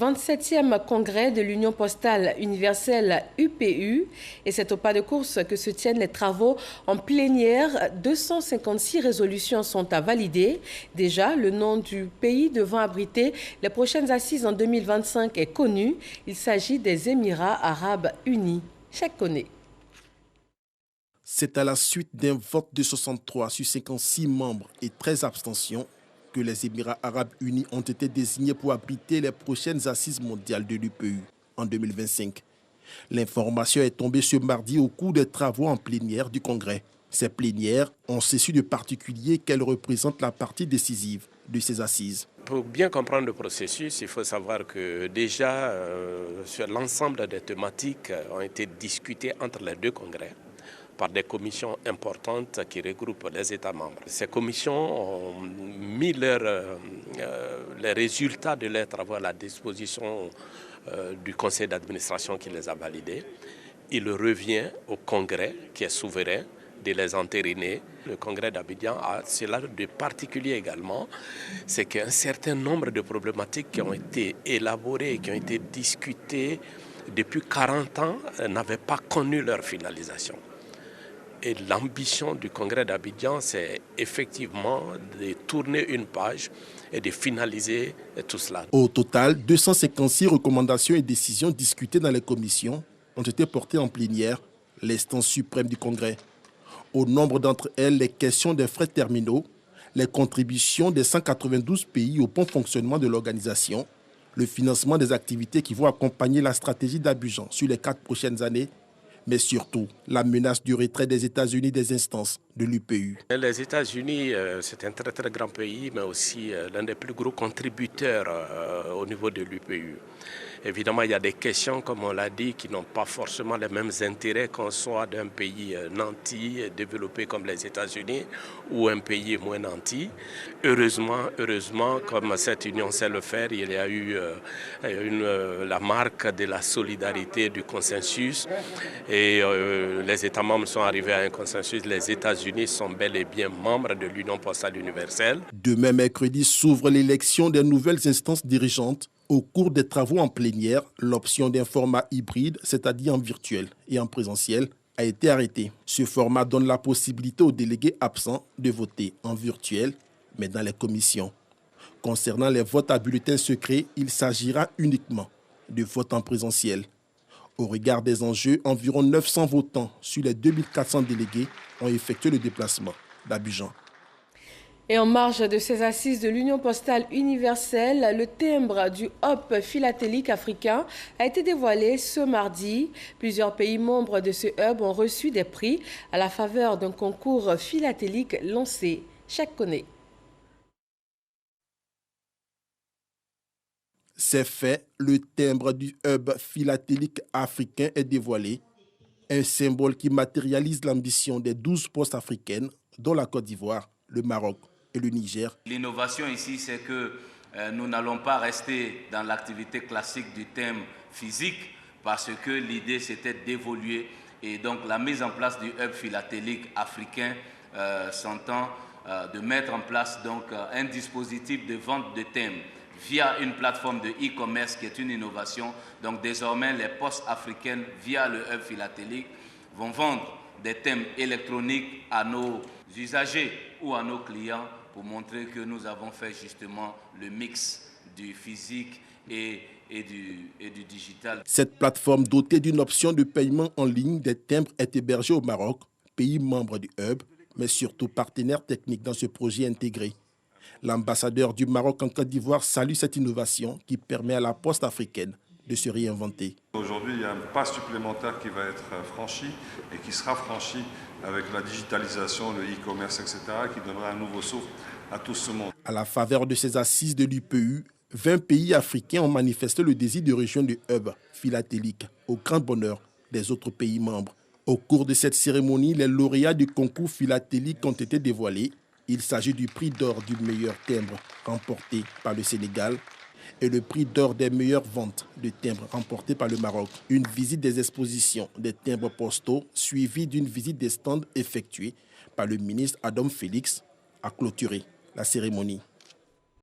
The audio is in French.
27e congrès de l'Union postale universelle UPU, et c'est au pas de course que se tiennent les travaux en plénière. 256 résolutions sont à valider. Déjà, le nom du pays devant abriter les prochaines assises en 2025 est connu. Il s'agit des Émirats arabes unis. Chaque connaît. C'est à la suite d'un vote de 63 sur 56 membres et 13 abstentions que les Émirats arabes unis ont été désignés pour abriter les prochaines assises mondiales de l'UPU en 2025. L'information est tombée ce mardi au cours des travaux en plénière du Congrès. Ces plénières ont ceci de particulier qu'elles représentent la partie décisive de ces assises. Pour bien comprendre le processus, il faut savoir que déjà, sur l'ensemble des thématiques ont été discutées entre les deux congrès par des commissions importantes qui regroupent les États membres. Ces commissions ont mis les résultats de leurs travaux à la disposition du conseil d'administration qui les a validés. Il revient au Congrès, qui est souverain, de les entériner. Le Congrès d'Abidjan a cela de particulier également, c'est qu'un certain nombre de problématiques qui ont été élaborées et qui ont été discutées depuis 40 ans n'avaient pas connu leur finalisation. Et l'ambition du Congrès d'Abidjan, c'est effectivement de tourner une page et de finaliser tout cela. Au total, 256 recommandations et décisions discutées dans les commissions ont été portées en plénière, l'instance suprême du Congrès. Au nombre d'entre elles, les questions des frais terminaux, les contributions des 192 pays au bon fonctionnement de l'organisation, le financement des activités qui vont accompagner la stratégie d'Abidjan sur les 4 prochaines années, mais surtout la menace du retrait des États-Unis des instances de l'UPU. Les États-Unis, c'est un très très grand pays, mais aussi l'un des plus gros contributeurs au niveau de l'UPU. Évidemment, il y a des questions, comme on l'a dit, qui n'ont pas forcément les mêmes intérêts qu'on soit d'un pays nanti, développé comme les États-Unis, ou un pays moins nanti. Heureusement, comme cette union sait le faire, il y a eu la marque de la solidarité, du consensus. Et les États membres sont arrivés à un consensus. Les États-Unis sont bel et bien membres de l'Union postale universelle. Demain, mercredi, s'ouvre l'élection des nouvelles instances dirigeantes. Au cours des travaux en plénière, l'option d'un format hybride, c'est-à-dire en virtuel et en présentiel, a été arrêtée. Ce format donne la possibilité aux délégués absents de voter en virtuel, mais dans les commissions. Concernant les votes à bulletins secrets, il s'agira uniquement de votes en présentiel. Au regard des enjeux, environ 900 votants sur les 2400 délégués ont effectué le déplacement d'Abidjan. Et en marge de ces assises de l'Union postale universelle, le timbre du hub philatélique africain a été dévoilé ce mardi. Plusieurs pays membres de ce hub ont reçu des prix à la faveur d'un concours philatélique lancé. Chaque connaît. C'est fait, le timbre du hub philatélique africain est dévoilé, un symbole qui matérialise l'ambition des 12 postes africaines, dont la Côte d'Ivoire, le Maroc et le Niger. L'innovation ici, c'est que nous n'allons pas rester dans l'activité classique du thème physique, parce que l'idée c'était d'évoluer, et donc la mise en place du hub philatélique africain s'entend de mettre en place donc un dispositif de vente de thèmes via une plateforme de e-commerce qui est une innovation. Donc désormais, les postes africaines, via le hub philatélique, vont vendre des thèmes électroniques à nos usagers ou à nos clients pour montrer que nous avons fait justement le mix du physique et du digital. Cette plateforme dotée d'une option de paiement en ligne des timbres est hébergée au Maroc, pays membre du hub, mais surtout partenaire technique dans ce projet intégré. L'ambassadeur du Maroc en Côte d'Ivoire salue cette innovation qui permet à la poste africaine de se réinventer. Aujourd'hui, il y a un pas supplémentaire qui va être franchi et qui sera franchi avec la digitalisation, le e-commerce, etc., qui donnera un nouveau souffle à tout ce monde. À la faveur de ces assises de l'UPU, 20 pays africains ont manifesté le désir de rejoindre le hub philatélique, au grand bonheur des autres pays membres. Au cours de cette cérémonie, les lauréats du concours philatélique ont été dévoilés. Il s'agit du prix d'or du meilleur timbre remporté par le Sénégal et le prix d'or des meilleures ventes de timbres remporté par le Maroc. Une visite des expositions des timbres postaux suivie d'une visite des stands effectuée par le ministre Adam Félix a clôturé la cérémonie.